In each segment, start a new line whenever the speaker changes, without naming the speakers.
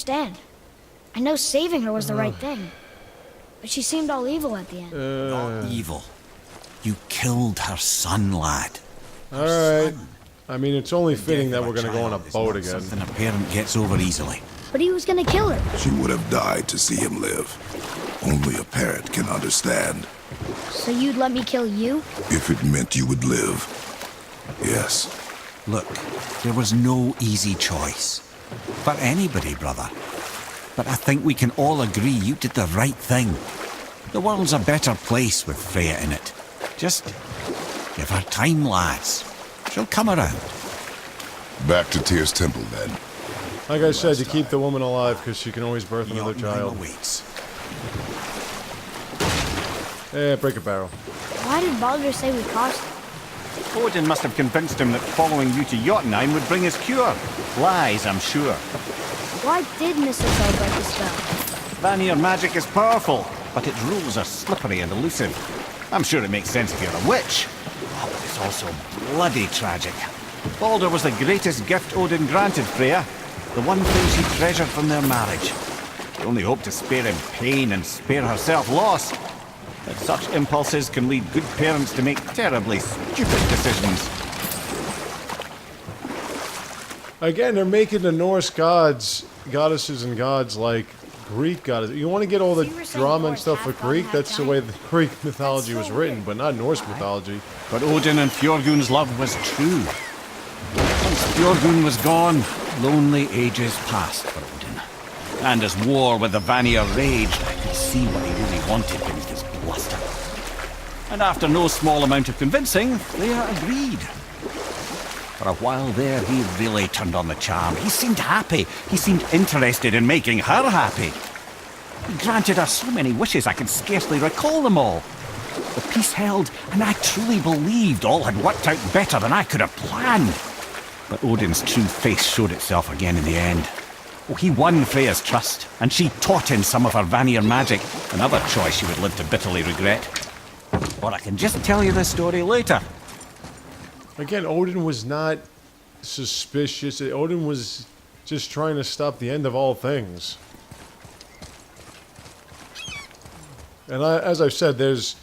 understand. I know saving her was the right thing. But she seemed all evil at the end.
Not evil. You killed her son, lad.
Alright. I mean, it's only fitting that we're gonna go on a boat again.
Something a parent gets over easily.
But he was gonna kill her.
She would have died to see him live. Only a parent can understand.
So you'd let me kill you?
If it meant you would live. Yes.
Look, there was no easy choice. For anybody, brother. But I think we can all agree you did the right thing. The world's a better place with Freya in it. Just give her time, lads. She'll come around.
Back to Tyr's temple, then.
Like I said, you keep the woman alive because she can always birth another child.
Awaits.
Yeah, break a barrel.
Why did Baldur say we cost him?
Odin must have convinced him that following you to Jotunheim would bring his cure. Lies, I'm sure.
Why did mistletoe break the spell?
Vanir magic is powerful, but its rules are slippery and elusive. I'm sure it makes sense if you're a witch. Oh, but it's also bloody tragic. Baldur was the greatest gift Odin granted Freya. The one thing she treasured from their marriage. She only hoped to spare him pain and spare herself loss. But such impulses can lead good parents to make terribly stupid decisions.
Again, they're making the Norse goddesses and gods like Greek goddesses. You want to get all the drama and stuff with Greek? That's the way the Greek mythology was written, but not Norse mythology.
But Odin and Fjorgun's love was true. Once Fjorgun was gone, lonely ages passed for Odin. And as war with the Vanir raged, I could see what he really wanted beneath his bluster. And after no small amount of convincing, Freya agreed. For a while there, he really turned on the charm. He seemed happy. He seemed interested in making her happy. He granted her so many wishes I can scarcely recall them all. The peace held, and I truly believed all had worked out better than I could have planned. But Odin's true face showed itself again in the end. Oh, he won Freya's trust, and she taught him some of her Vanir magic, another choice she would live to bitterly regret. Or I can just tell you this story later.
Again, Odin was not suspicious. Odin was just trying to stop the end of all things. And as I've said, there's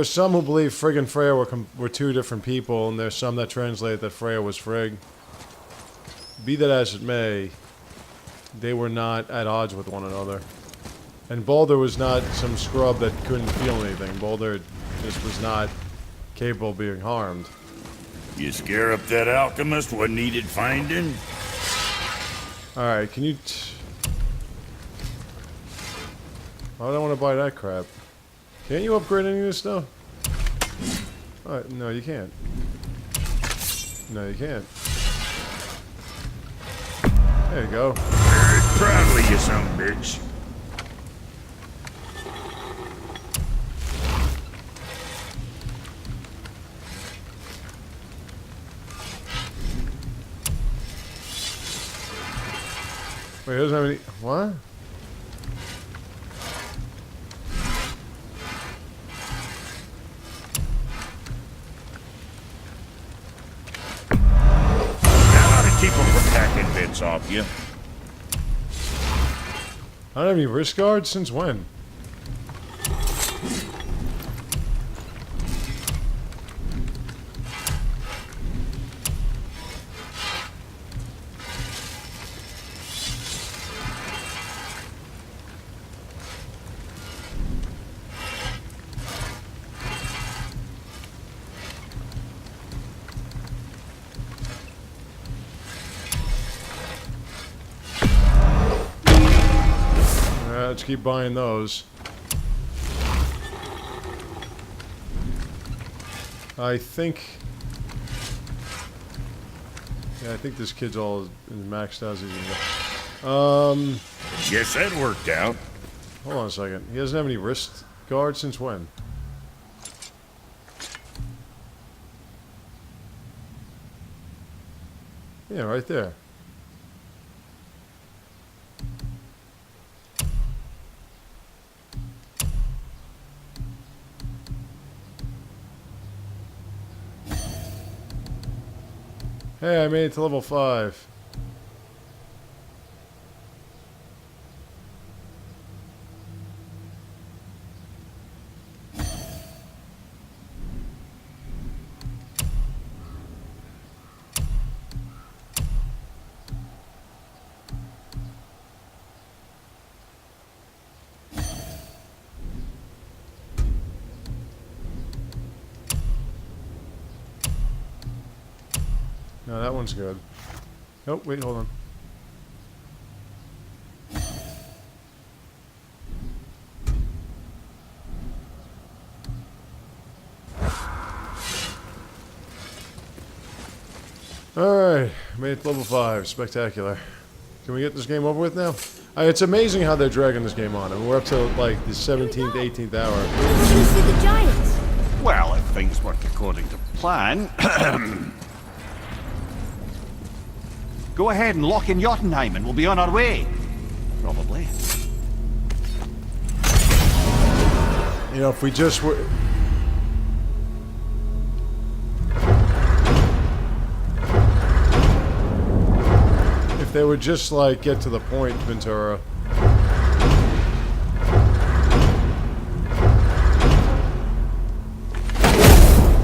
some who believe Frigg and Freya were two different people, and there's some that translate that Freya was Frigg. Be that as it may, they were not at odds with one another. And Baldur was not some scrub that couldn't feel anything. Baldur just was not capable of being harmed.
You scare up that alchemist what needed finding?
Alright, can you... I don't want to buy that crap. Can't you upgrade any of this stuff? Alright, no you can't. No you can't. There you go.
Very proudly, you son of a bitch.
Wait, he doesn't have any... What?
That ought to keep them from hacking bits off you.
I don't have any wrist guards? Since when? Let's keep buying those. I think... Yeah, I think this kid's all maxed out as he can.
Guess that worked out.
Hold on a second. He doesn't have any wrist guards since when? Yeah, right there. Hey, I made it to level 5. No, that one's good. Oh, wait, hold on. Alright, made it to level 5. Spectacular. Can we get this game over with now? It's amazing how they're dragging this game on. I mean, we're up to like the 17th, 18th hour.
We're gonna see the giants.
Well, if things work according to plan... Go ahead and lock in Jotunheim and we'll be on our way. Probably.
You know, if we just were... If they would just, like, get to the point, Ventura.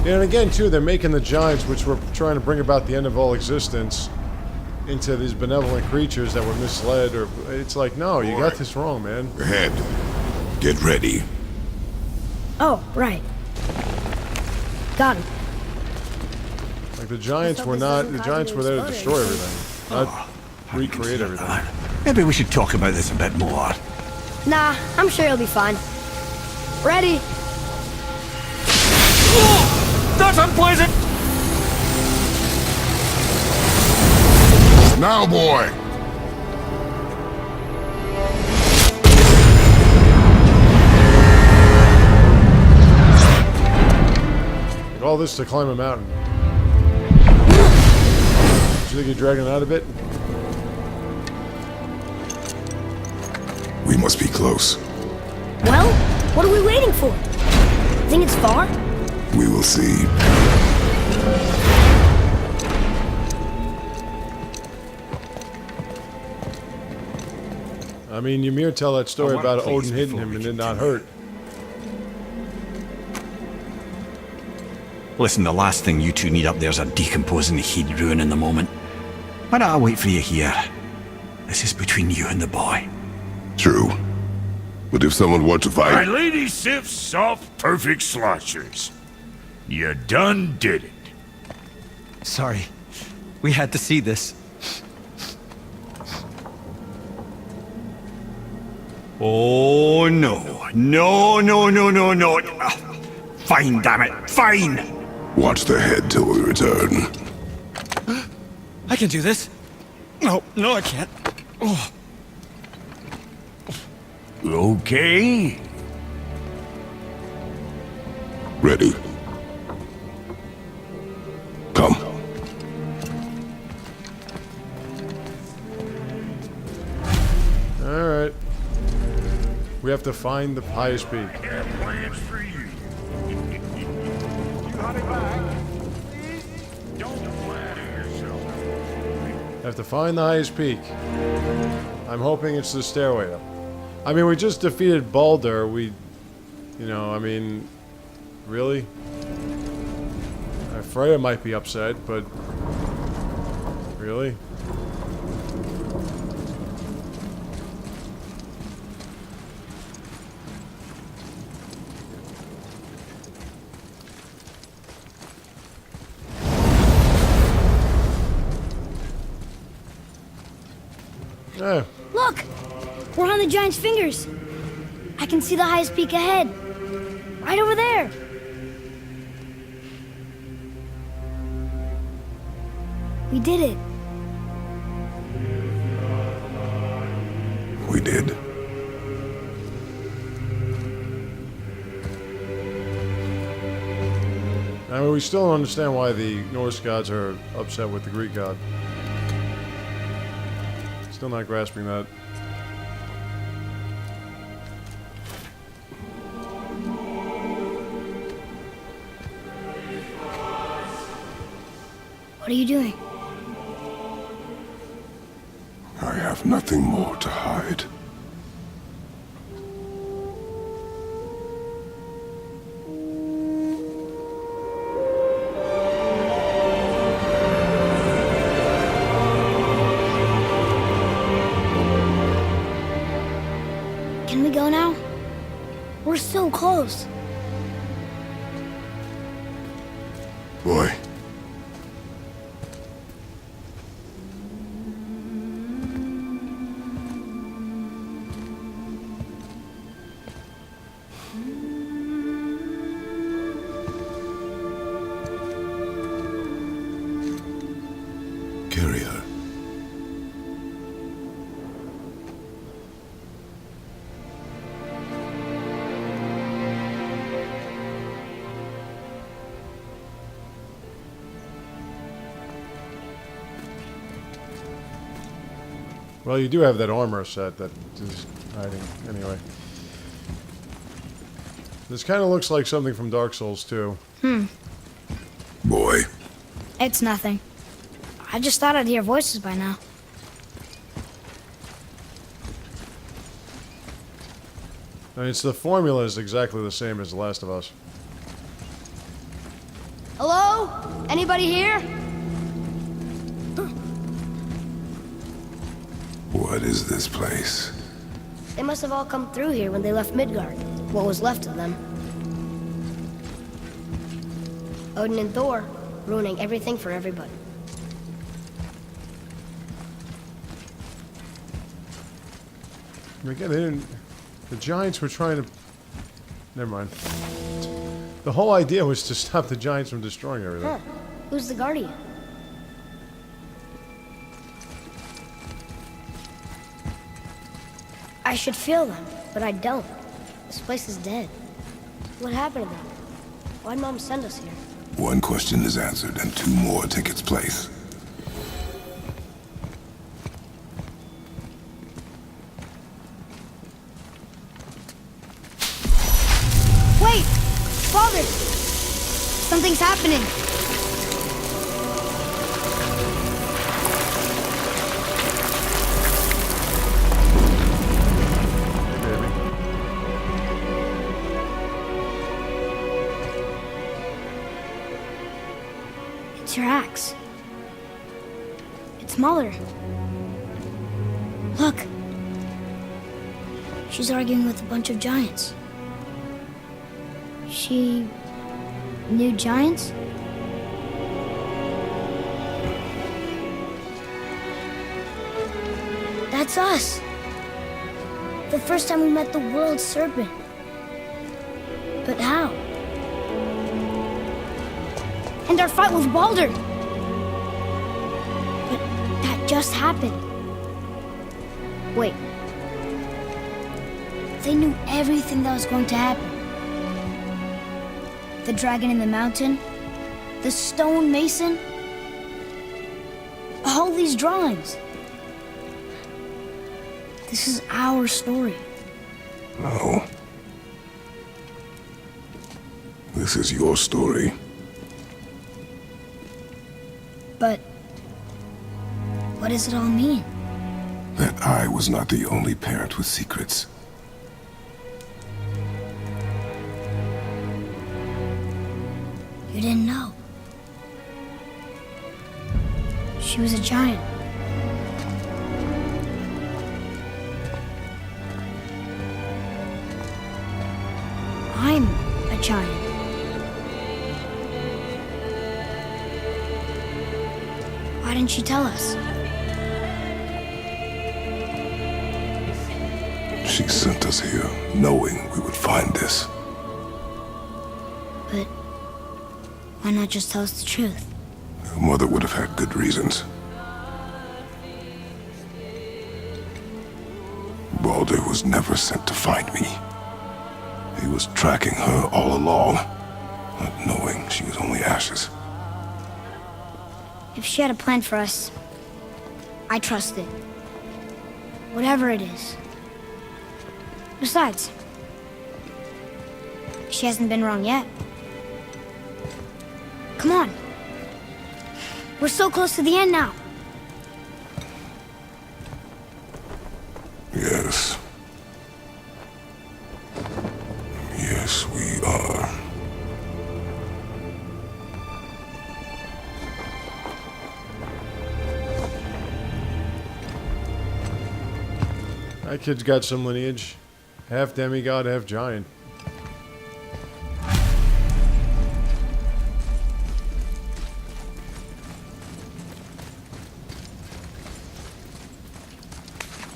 And again, too, they're making the giants, which were trying to bring about the end of all existence, into these benevolent creatures that were misled, or... It's like, no, you got this wrong, man.
Ahead. Get ready.
Oh, right. Got him.
Like, the giants were not... The giants were there to destroy everything. Not recreate everything.
Maybe we should talk about this a bit more.
Nah, I'm sure he'll be fine. Ready?
That's unpleasant!
Now, boy!
All this to climb a mountain. Do you think you're dragging it out a bit?
We must be close.
Well, what are we waiting for? Think it's far?
We will see.
I mean, Ymir tell that story about Odin hitting him and it not hurt.
Listen, the last thing you two need up there is a decomposing heat ruining the moment. Why don't I wait for you here? This is between you and the boy.
True. But if someone were to
My
fight...
lady sips soft, perfect sloshers. You done did it.
Sorry. We had to see this.
Oh, no. No, no, no, no, no. Fine, damn it. Fine.
Watch the head till we return.
I can do this. No, I can't. Oh.
Okay.
Ready. Come.
Alright. We have to find the highest peak.
I have plans for you. You got it back. Don't flatter yourself.
Have to find the highest peak. I'm hoping it's the stairway up. I mean, we just defeated Baldur. We, you know, I mean, really? Freya might be upset, but really? Yeah.
Look! We're on the giant's fingers. I can see the highest peak ahead. Right over there. We did it.
We did.
I mean, we still don't understand why the Norse gods are upset with the Greek god. Still not grasping that.
What are you doing?
I have nothing more to hide.
Can we go now? We're so close.
Boy.
Well, you do have that armor set that is hiding. Anyway. This kind of looks like something from Dark Souls 2.
Boy,
It's nothing. I just thought I'd hear voices by now.
I mean, the formula is exactly the same as The Last of Us.
Hello? Anybody here?
what is this place?
They must have all come through here when they left Midgard. What was left of them. Odin and Thor, ruining everything for everybody.
Again, they didn't... The Giants were trying to... Never mind. The whole idea was to stop the Giants from destroying everything.
Huh. Who's the Guardian? I should feel them, but I don't. This place is dead. What happened to them? Why'd Mom send us here?
One question is answered and two more take its place.
Wait! Father! Something's happening!
Hey, baby.
It's your axe. It's Mother. Look. She's arguing with a bunch of giants. She knew giants? That's us. The first time we met the world serpent. But how? And our fight with Baldur. But that just happened. Wait. They knew everything that was going to happen. The dragon in the mountain, the stone mason, all these drawings. This is our story.
No. This is your story.
But what does it all mean?
That I was not the only parent with secrets.
You didn't know. She was a giant. I'm a giant. Why didn't she tell us?
She sent us here, knowing we would find this.
But why not just tell us the truth?
Your mother would have had good reasons. Baldur was never sent to find me. He was tracking her all along, not knowing she was only ashes.
If she had a plan for us, I trust it. Whatever it is. Besides, she hasn't been wrong yet. Come on. We're so close to the end now.
Yes. Yes, we are.
That kid's got some lineage. Half demigod, half giant.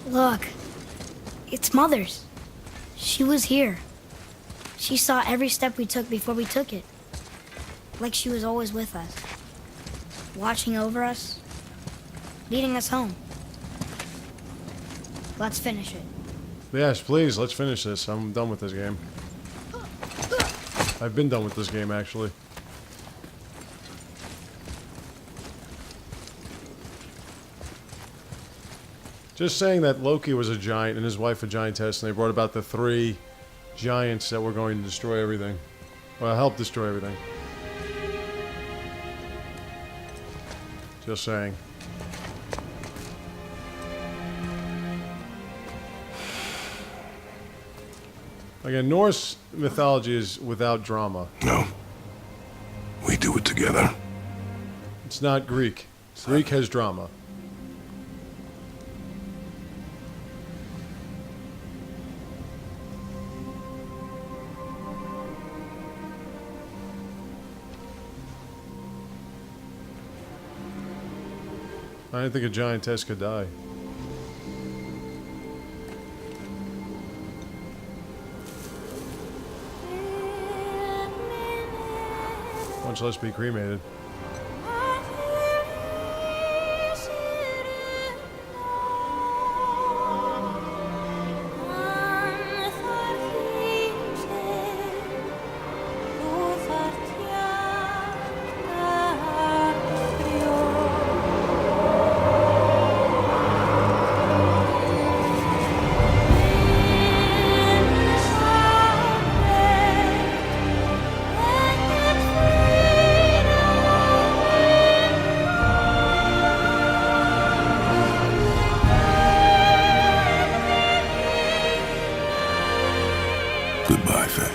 Look. It's Mother's. She was here. She saw every step we took before we took it. Like she was always with us. Watching over us. Leading us home. Let's finish it.
Yes, please, let's finish this. I'm done with this game. I've been done with this game, actually. Just saying that Loki was a giant and his wife a giantess, and they brought about the 3 giants that were going to destroy everything. Well, help destroy everything. Just saying. Again, Norse mythology is without drama.
No. We do it together.
It's not Greek. Greek has drama. I didn't think a giantess could die. Much less be cremated.
Goodbye, Faye.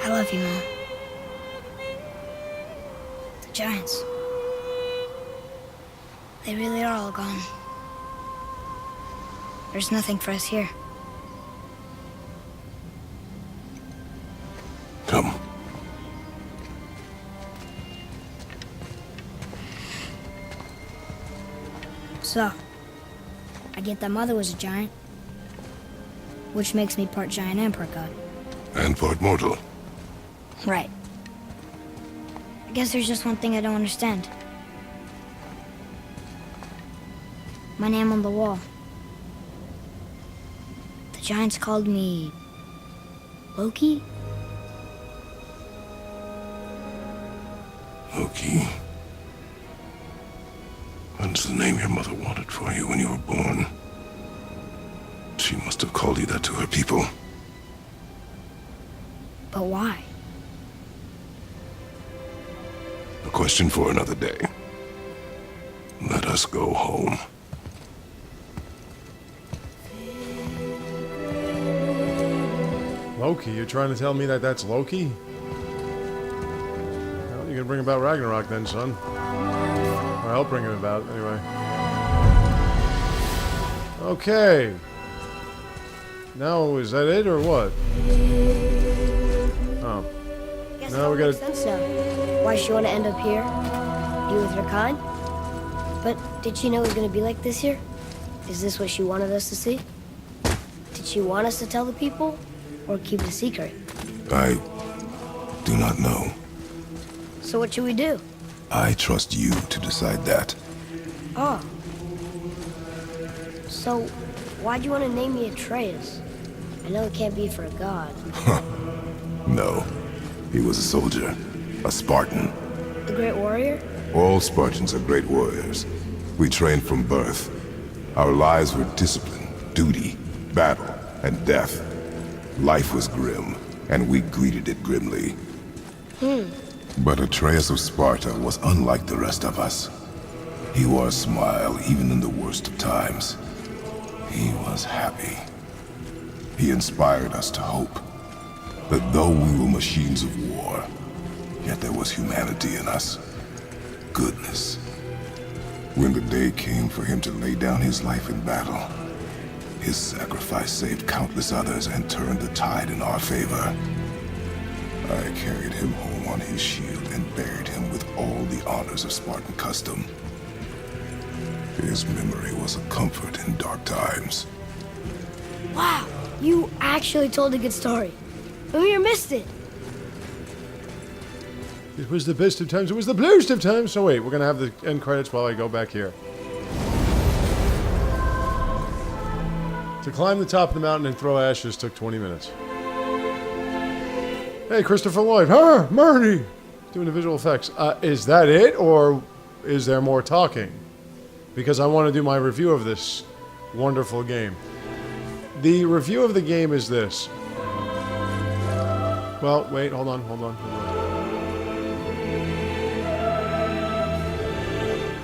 I love you, Mom. The giants. They really are all gone. There's nothing for us here.
Come.
So, I get that Mother was a giant, which makes me part giant and part god.
And part mortal.
Right. I guess there's just one thing I don't understand. My name on the wall. The giants called me... Loki?
Loki. That's the name your mother wanted for you when you were born. She must have called you that to her people.
But why?
A question for another day. Let us go home.
Loki? You're trying to tell me that that's Loki? Well, you can bring about Ragnarok then, son. Or help bring it about, anyway. Okay. Now, is that it or what? Oh.
Guess
No,
it
we
all
gotta-
makes sense now. Why she want to end up here? You with her kind? But did she know it was going to be like this here? Is this what she wanted us to see? Did she want us to tell the people? Or keep it a secret?
I do not know.
So what should we do?
I trust you to decide that.
Oh. So, why'd you want to name me Atreus? I know it can't be for a god.
No. He was a soldier. A Spartan.
The Great Warrior?
All Spartans are great warriors. We trained from birth. Our lives were discipline, duty, battle, and death. Life was grim, and we greeted it grimly. But Atreus of Sparta was unlike the rest of us. He wore a smile even in the worst of times. He was happy. He inspired us to hope that though we were machines of war, yet there was humanity in us. Goodness. When the day came for him to lay down his life in battle, his sacrifice saved countless others and turned the tide in our favor. I carried him home on his shield and buried him with all the honors of Spartan custom. His memory was a comfort in dark times.
Wow, you actually told a good story. Maybe you missed it.
It was the best of times. It was the bluest of times. So wait, we're going to have the end credits while I go back here. To climb the top of the mountain and throw ashes took 20 minutes. Hey, Christopher Lloyd. Huh, Marty! Doing the visual effects. Is that it, or is there more talking? because I want to do my review of this wonderful game. The review of the game is this. Well, wait, hold on.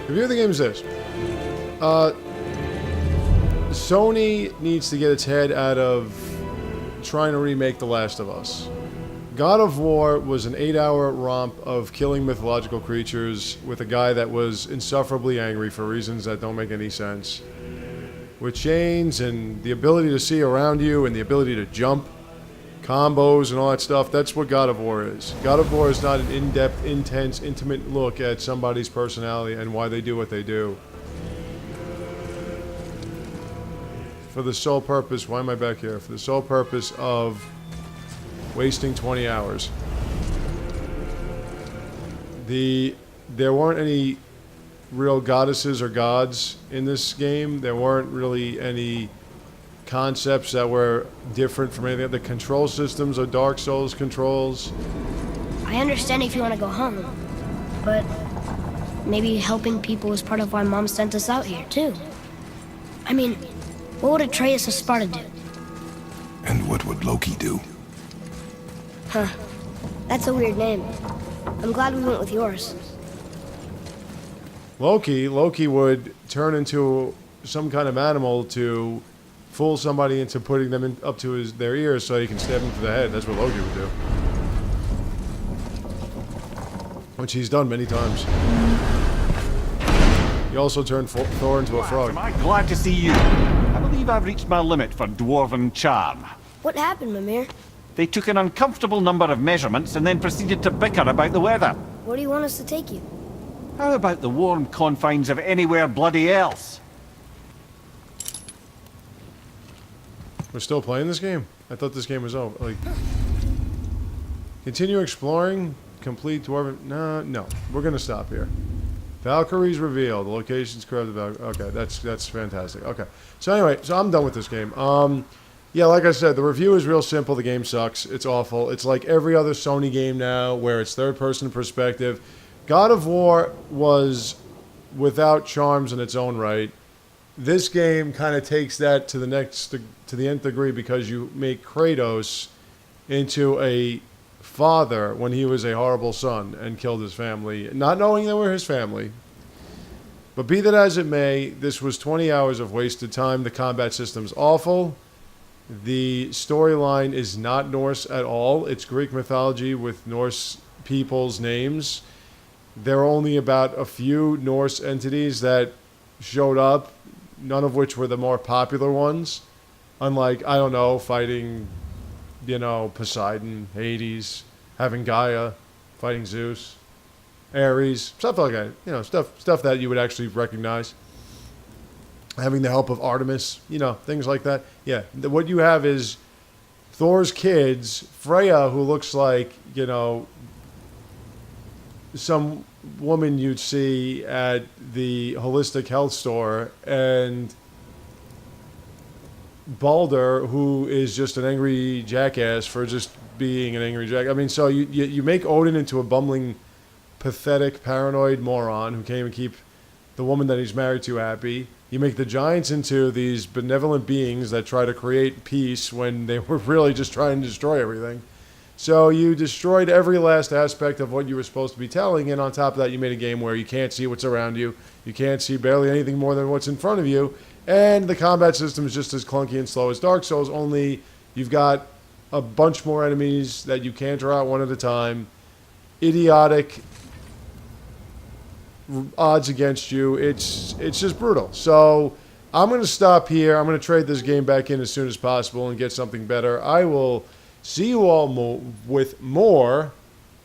Review of the game is this. Sony needs to get its head out of trying to remake The Last of Us. God of War was an 8-hour romp of killing mythological creatures with a guy that was insufferably angry for reasons that don't make any sense. With chains and the ability to see around you and the ability to jump, combos and all that stuff, that's what God of War is. God of War is not an in-depth, intense, intimate look at somebody's personality and why they do what they do. For the sole purpose, why am I back here? For the sole purpose of wasting 20 hours. There weren't any real goddesses or gods in this game. There weren't really any concepts that were different from anything. The control systems are Dark Souls controls.
I understand if you want to go home, but maybe helping people is part of why Mom sent us out here, too. I mean, what would Atreus of Sparta do?
And what would Loki do?
Huh. That's a weird name. I'm glad we went with yours.
Loki would turn into some kind of animal to fool somebody into putting them up to their ears so he can stab them to the head. That's what Loki would do. Which he's done many times. He also turned Thor into a frog.
Am I glad to see you? I believe I've reached my limit for dwarven charm.
What happened, Mimir?
They took an uncomfortable number of measurements and then proceeded to bicker about the weather.
Where do you want us to take you?
How about the warm confines of anywhere bloody else?
We're still playing this game? I thought this game was over. Like, continue exploring, complete dwarven... No. We're gonna stop here. Valkyries revealed. The location's corrupted. Okay, that's fantastic. Okay. So anyway, I'm done with this game. Yeah, like I said, the review is real simple. The game sucks. It's awful. It's like every other Sony game now where it's third-person perspective. God of War was without charms in its own right. This game kind of takes that to the nth degree because you make Kratos into a father when he was a horrible son and killed his family, not knowing they were his family. But be that as it may, this was 20 hours of wasted time. The combat system's awful. The storyline is not Norse at all. It's Greek mythology with Norse people's names. There are only about a few Norse entities that showed up, none of which were the more popular ones. Unlike, I don't know, fighting, Poseidon, Hades, having Gaia, fighting Zeus, Ares, stuff like that. Stuff that you would actually recognize. Having the help of Artemis, things like that. Yeah, what you have is Thor's kids, Freya, who looks like, some woman you'd see at the holistic health store, and Balder, who is just an angry jackass for just being an angry jackass. I mean, so you make Odin into a bumbling, pathetic, paranoid moron who can't even keep the woman that he's married to happy. You make the giants into these benevolent beings that try to create peace when they were really just trying to destroy everything. So you destroyed every last aspect of what you were supposed to be telling, and on top of that, you made a game where you can't see what's around you. You can't see barely anything more than what's in front of you, and the combat system is just as clunky and slow as Dark Souls, only you've got a bunch more enemies that you can't draw out one at a time, idiotic odds against you. It's just brutal. So I'm going to stop here. I'm going to trade this game back in as soon as possible and get something better. I will see you all with more,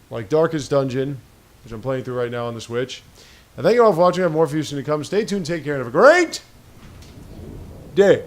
like Darkest Dungeon, which I'm playing through right now on the Switch. And thank you all for watching. I have more for you soon to come. Stay tuned, take care, and have a great day.